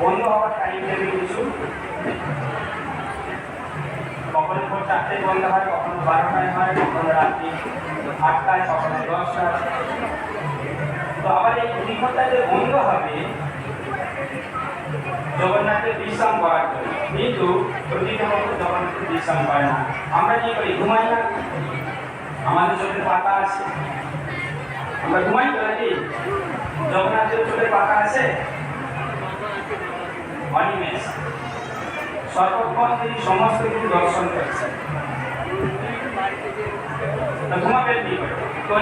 বন্ধ হওয়ার time table কিছু, কখনো ভোর 4টায় বন্ধ হয়, কখনো 12টায় হয়, কখনো রাত্রি 8টায়, কখনো 10টায়। তো আবার এই 2 ঘন্টায় যে বন্ধ হবে জগন্নাথের বিশ্রাম করার জন্য, কিন্তু প্রতিটা মতো জগন্নাথের বিশ্রাম করে না। আমরা কি করি? ঘুমাই না? আমাদের চোখের পাতা আছে, আমরা ঘুমাই তো নাকি? জগন্নাথের চোখের পাতা আছে অনিমেষ, সর্বক্ষণ তিনি সমস্ত কিছু দর্শন করেছেন, ঘুমাবেন কি করে? তো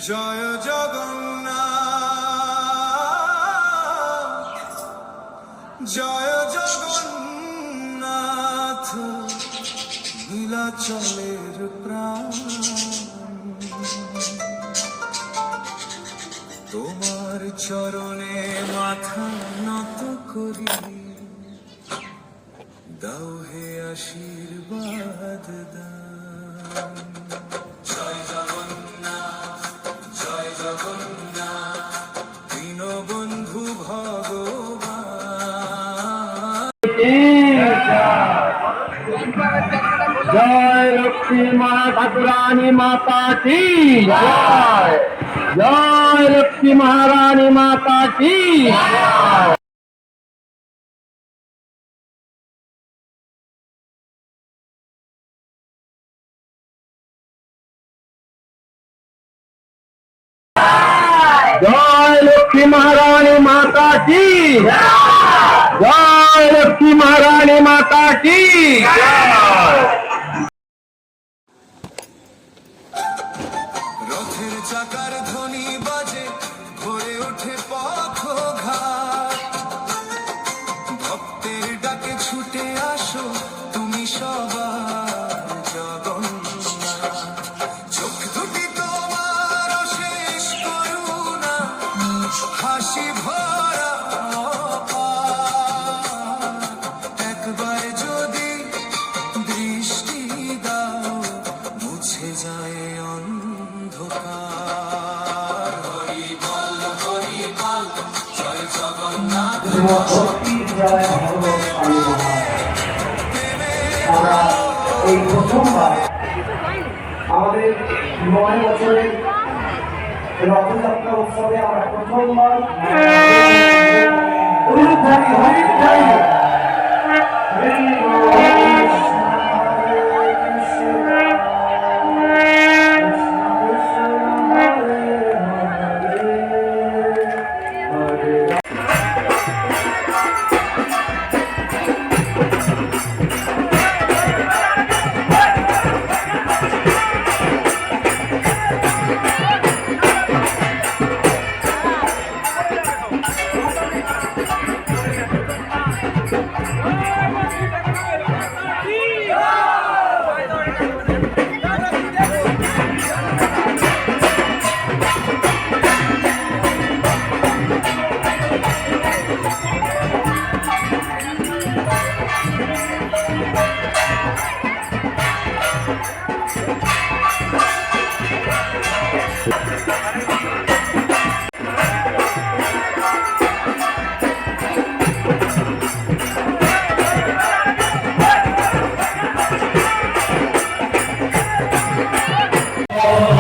জয় জগন্নাথ, জয় জগন্নাথ, নীলাচলের প্রাণ। তোমার চরণে মাথা নত করি, দাও হে আশীর্বাদ দান। জয় জগন্নাথ, জয় জগন্নাথ, দীনবন্ধু ভগবান। জয় লক্ষ্মী মা ঠাকুরানী মাতা কি জয়, জয় লক্ষ্মী মহারানী মাতা কি জয়। जय लक्ष्मी महारानी माता की, जय लक्ष्मी महारानी माता की। রথের চাকার ধ্বনি বাজে, ভরে ওঠে পথ ঘাট, ভক্তের ডাকে ছুটে আসো তুমি সবার জগন্নাথ। চোখ দুটি তোমার শেষ করুণা, হাসি ভরা একবার যদি দৃষ্টি দাও, মুছে যায় অন্ধকার। হরি বল হরি বল, জয় জগন্নাথ। আমরা এই প্রথমবার আমাদের 9 বছরের রথযাত্রা উৎসবে আমরা প্রথমবার Hare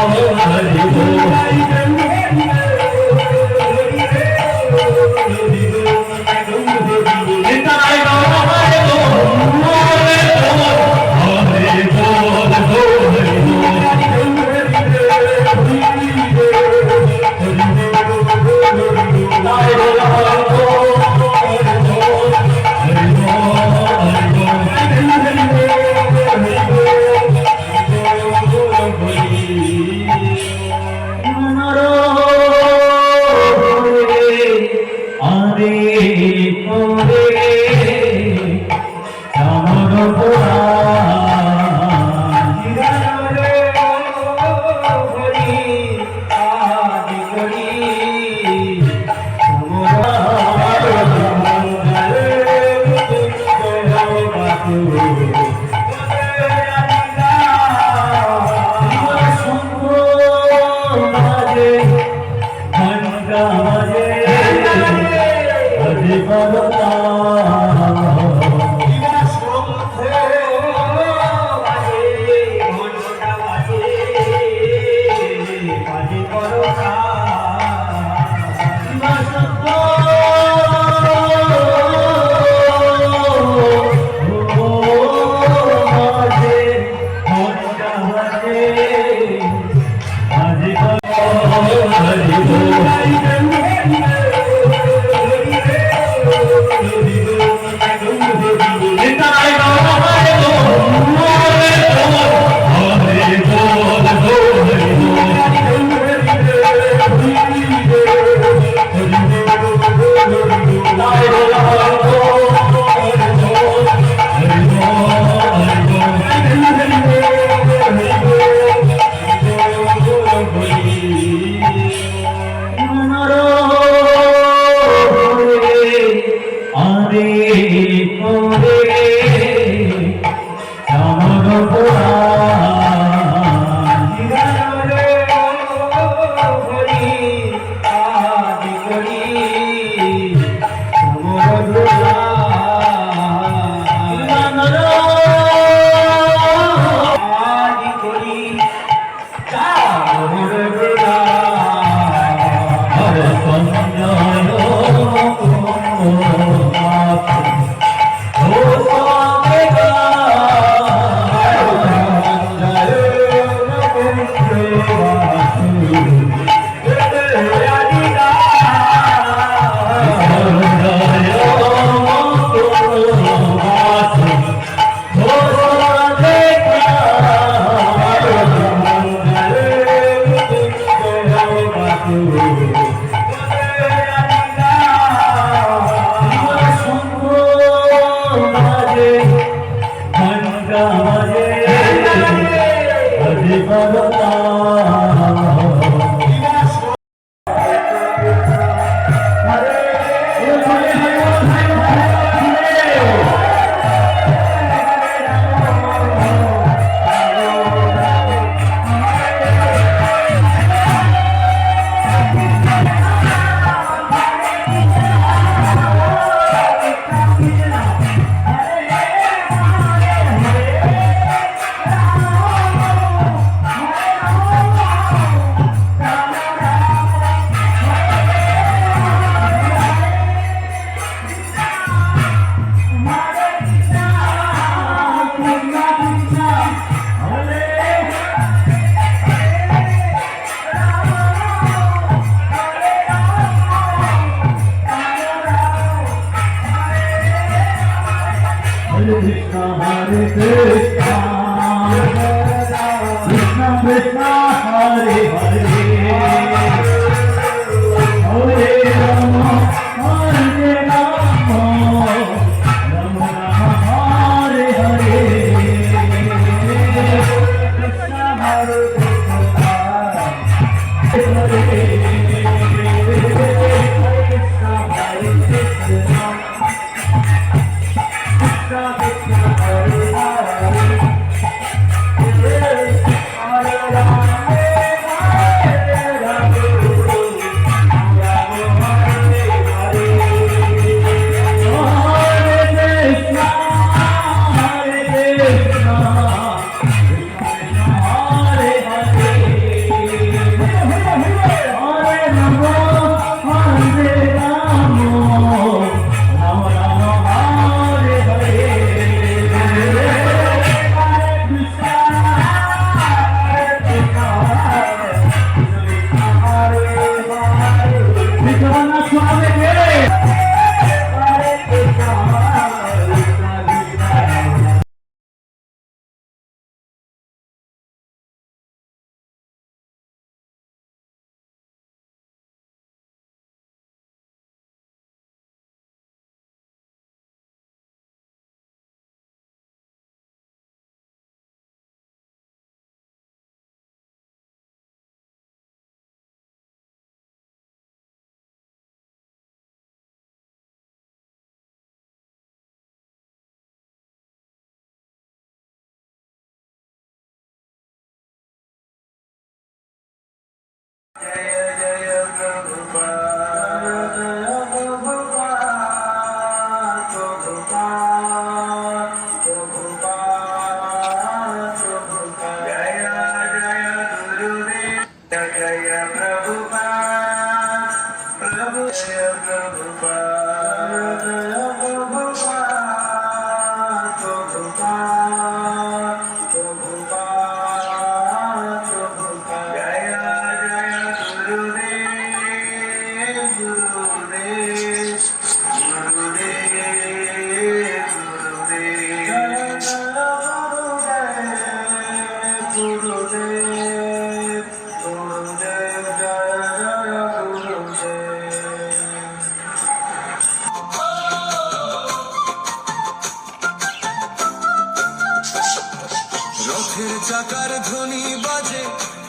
রথের চাকার ধ্বনি বাজে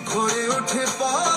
ভরে ওঠে পা